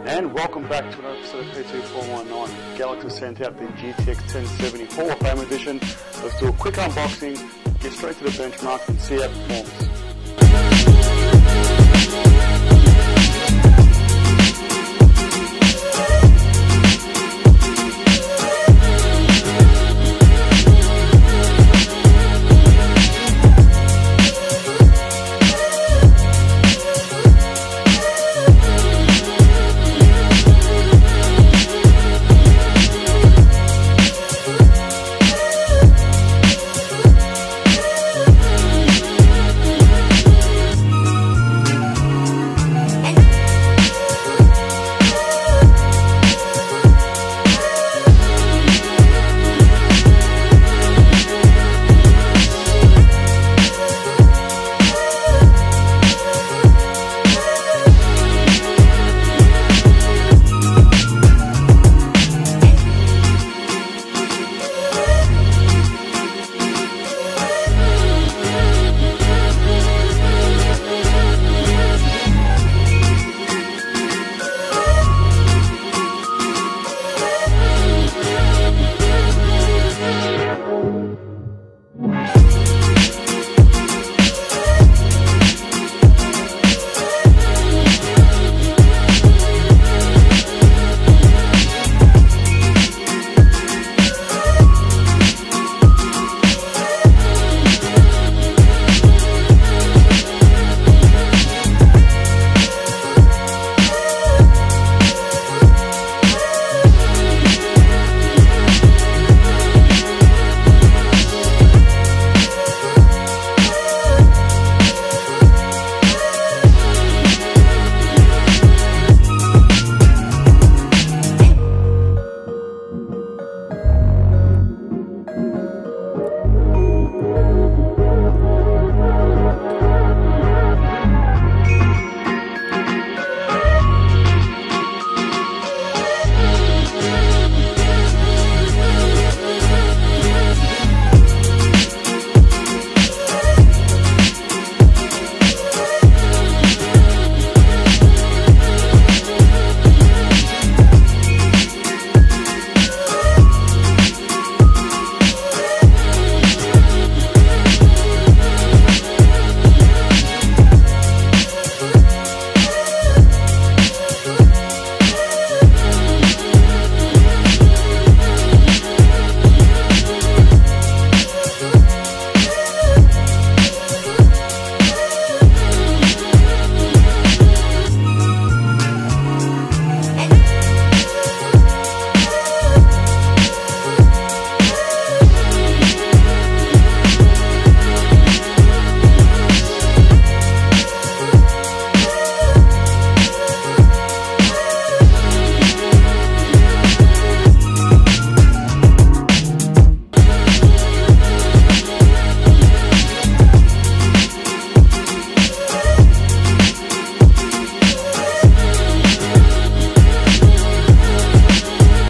And welcome back to another episode of P2419. Galax has sent out the GTX 1070 Hall of Fame edition. Let's do a quick unboxing, get straight to the benchmark and see how it performs.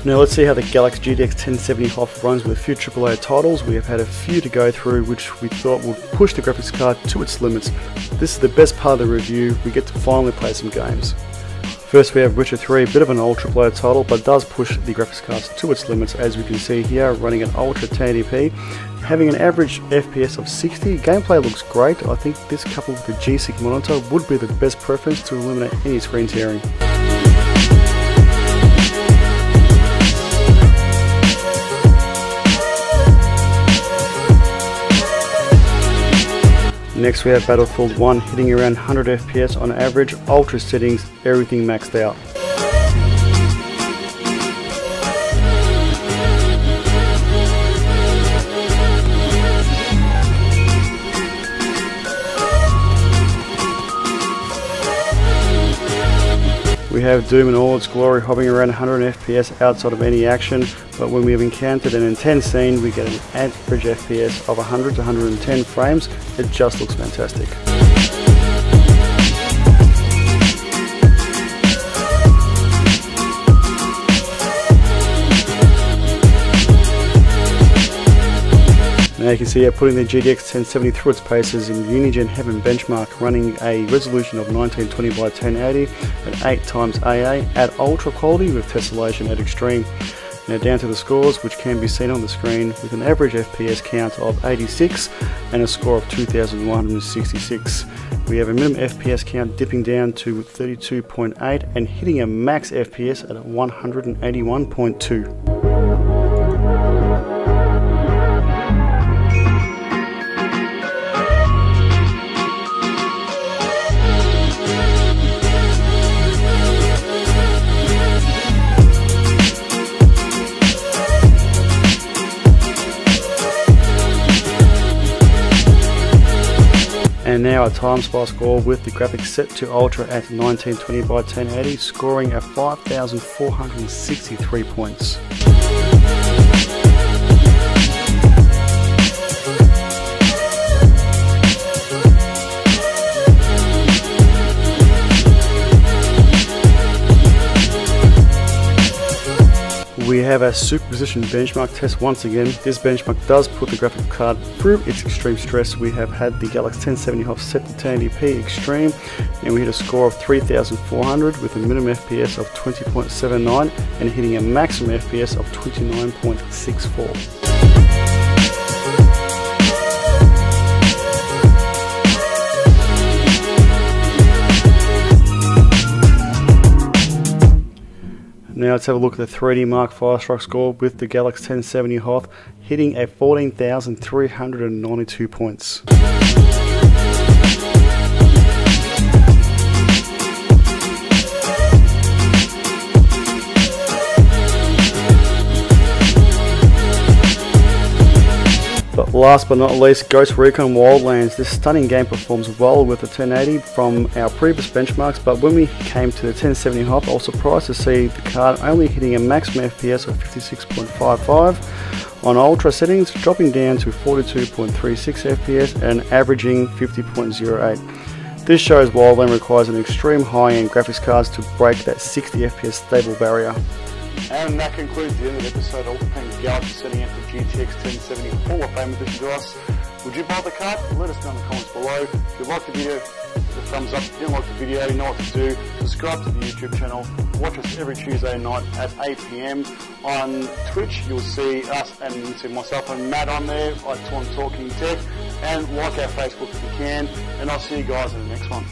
Now let's see how the GALAX GTX 1070 HOF runs with a few AAA titles. We have had a few to go through which we thought would push the graphics card to its limits. This is the best part of the review, we get to finally play some games. First we have Witcher 3, a bit of an old AAA title but does push the graphics card to its limits, as we can see here, running at Ultra 1080p, having an average FPS of 60. Gameplay looks great. I think this coupled with the G-Sync monitor would be the best preference to eliminate any screen tearing. Next we have Battlefield 1 hitting around 100 FPS on average, ultra settings, everything maxed out. We have Doom in all its glory hovering around 100 FPS outside of any action, but when we have encountered an intense scene we get an average FPS of 100 to 110 frames. It just looks fantastic. Now you can see putting the GTX 1070 through its paces in Unigen Heaven benchmark, running a resolution of 1920 by 1080 at 8x AA at ultra quality with tessellation at extreme. Now down to the scores, which can be seen on the screen, with an average FPS count of 86 and a score of 2166. We have a minimum FPS count dipping down to 32.8 and hitting a max FPS at 181.2. And now a time spy score with the graphics set to ultra at 1920 by 1080, scoring at 5,463 points. We have a superposition benchmark test once again. This benchmark does put the graphics card through its extreme stress. We have had the GALAX 1070 HOF set to 1080p extreme, and we hit a score of 3,400 with a minimum FPS of 20.79 and hitting a maximum FPS of 29.64. Now let's have a look at the 3D Mark Firestrike score with the GALAX 1070 HOF, hitting at 14,392 points. But last but not least, Ghost Recon Wildlands. This stunning game performs well with the 1080 from our previous benchmarks, but when we came to the 1070 HOF, I was surprised to see the card only hitting a maximum FPS of 56.55 on ultra settings, dropping down to 42.36 FPS and averaging 50.08. This shows Wildlands requires an extreme high-end graphics cards to break that 60 FPS stable barrier. And that concludes the end of the episode. All thanks GALAX for sending out the GTX 1070 Hall of Fame edition to us. Would you buy the card? Let us know in the comments below. If you liked the video, give a thumbs up. If you didn't like the video, you know what to do. Subscribe to the YouTube channel. Watch us every Tuesday night at 8 PM. On Twitch, you'll see us and you'll see myself and Matt on there, like Talking Tech. And like our Facebook if you can. And I'll see you guys in the next one.